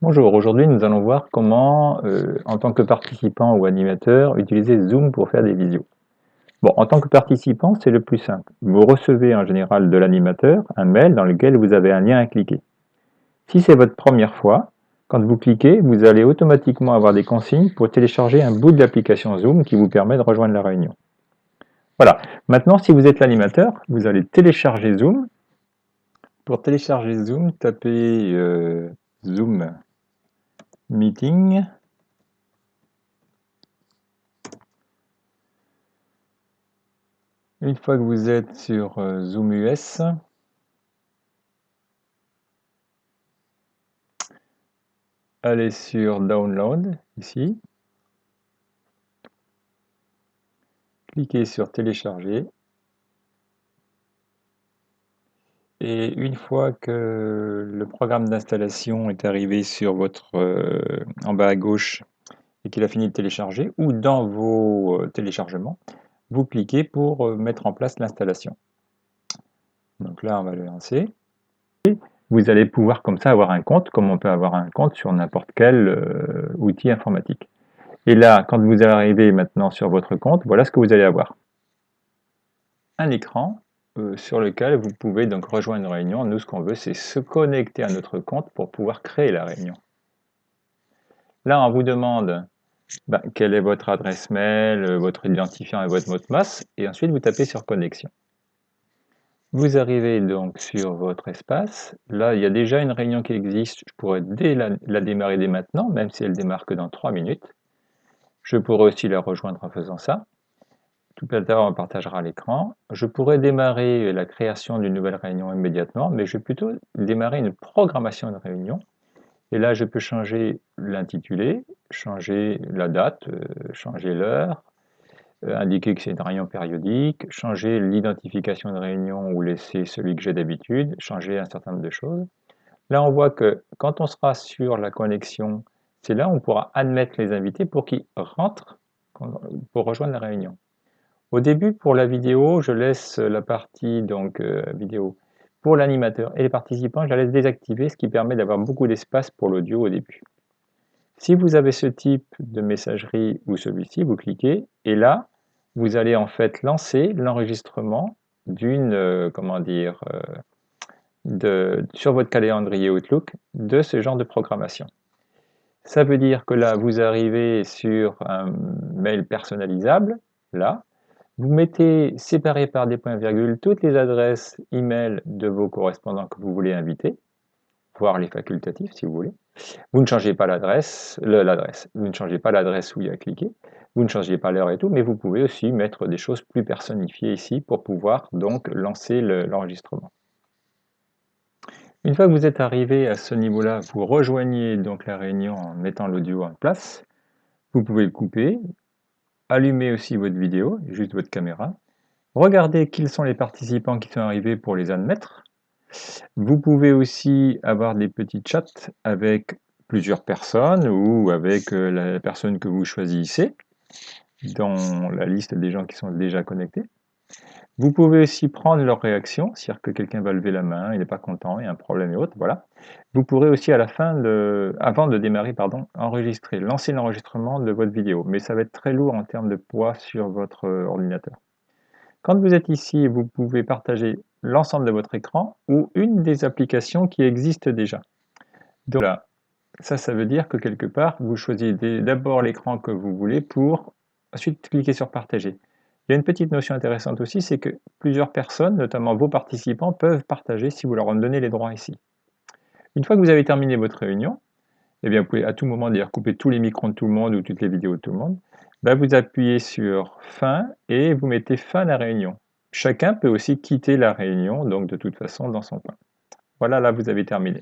Bonjour, aujourd'hui nous allons voir comment, en tant que participant ou animateur, utiliser Zoom pour faire des visios. Bon, en tant que participant, c'est le plus simple. Vous recevez en général de l'animateur un mail dans lequel vous avez un lien à cliquer. Si c'est votre première fois, quand vous cliquez, vous allez automatiquement avoir des consignes pour télécharger un bout de l'application Zoom qui vous permet de rejoindre la réunion. Voilà. Maintenant, si vous êtes l'animateur, vous allez télécharger Zoom. Pour télécharger Zoom, tapez Zoom Meeting. Une fois que vous êtes sur Zoom US, allez sur Download, ici. Cliquez sur Télécharger. Et une fois que le programme d'installation est arrivé sur votre en bas à gauche et qu'il a fini de télécharger, ou dans vos téléchargements, vous cliquez pour mettre en place l'installation. Donc là, on va le lancer. Vous allez pouvoir comme ça avoir un compte, comme on peut avoir un compte sur n'importe quel outil informatique. Et là, quand vous arrivez maintenant sur votre compte, voilà ce que vous allez avoir. Un écran sur lequel vous pouvez donc rejoindre une réunion. Nous, ce qu'on veut, c'est se connecter à notre compte pour pouvoir créer la réunion. Là, on vous demande quelle est votre adresse mail, votre identifiant et votre mot de passe, et ensuite vous tapez sur connexion. Vous arrivez donc sur votre espace. Là, il y a déjà une réunion qui existe. Je pourrais la démarrer dès maintenant, même si elle démarre que dans 3 minutes. Je pourrais aussi la rejoindre en faisant ça. Tout à l'heure, on partagera l'écran. Je pourrais démarrer la création d'une nouvelle réunion immédiatement, mais je vais plutôt démarrer une programmation de réunion. Et là, je peux changer l'intitulé, changer la date, changer l'heure, indiquer que c'est une réunion périodique, changer l'identification de réunion ou laisser celui que j'ai d'habitude, changer un certain nombre de choses. Là, on voit que quand on sera sur la connexion, c'est là où on pourra admettre les invités pour qu'ils rentrent pour rejoindre la réunion. Au début, pour la vidéo, je laisse la partie vidéo pour l'animateur et les participants, je la laisse désactivée, ce qui permet d'avoir beaucoup d'espace pour l'audio au début. Si vous avez ce type de messagerie ou celui-ci, vous cliquez et là, vous allez en fait lancer l'enregistrement sur votre calendrier Outlook de ce genre de programmation. Ça veut dire que là, vous arrivez sur un mail personnalisable, là, vous mettez séparé par des points-virgules toutes les adresses email de vos correspondants que vous voulez inviter, voire les facultatifs si vous voulez. Vous ne changez pas vous ne changez pas l'adresse où il y a cliqué, vous ne changez pas l'heure et tout, mais vous pouvez aussi mettre des choses plus personnifiées ici pour pouvoir donc lancer l'enregistrement. Une fois que vous êtes arrivé à ce niveau-là, vous rejoignez donc la réunion en mettant l'audio en place. Vous pouvez le couper, allumer aussi votre vidéo, juste votre caméra. Regardez qui sont les participants qui sont arrivés pour les admettre. Vous pouvez aussi avoir des petits chats avec plusieurs personnes ou avec la personne que vous choisissez dans la liste des gens qui sont déjà connectés. Vous pouvez aussi prendre leurs réactions, c'est-à-dire que quelqu'un va lever la main, il n'est pas content, il y a un problème et autres, voilà. Vous pourrez aussi avant de démarrer, enregistrer, lancer l'enregistrement de votre vidéo, mais ça va être très lourd en termes de poids sur votre ordinateur. Quand vous êtes ici, vous pouvez partager l'ensemble de votre écran ou une des applications qui existent déjà. Donc là, ça veut dire que quelque part, vous choisissez d'abord l'écran que vous voulez pour ensuite cliquer sur partager. Il y a une petite notion intéressante aussi, c'est que plusieurs personnes, notamment vos participants, peuvent partager si vous leur en donnez les droits ici. Une fois que vous avez terminé votre réunion, eh bien, vous pouvez à tout moment d'ailleurs couper tous les micros de tout le monde ou toutes les vidéos de tout le monde. Vous appuyez sur fin et vous mettez fin à la réunion. Chacun peut aussi quitter la réunion, donc de toute façon dans son coin. Voilà, là vous avez terminé.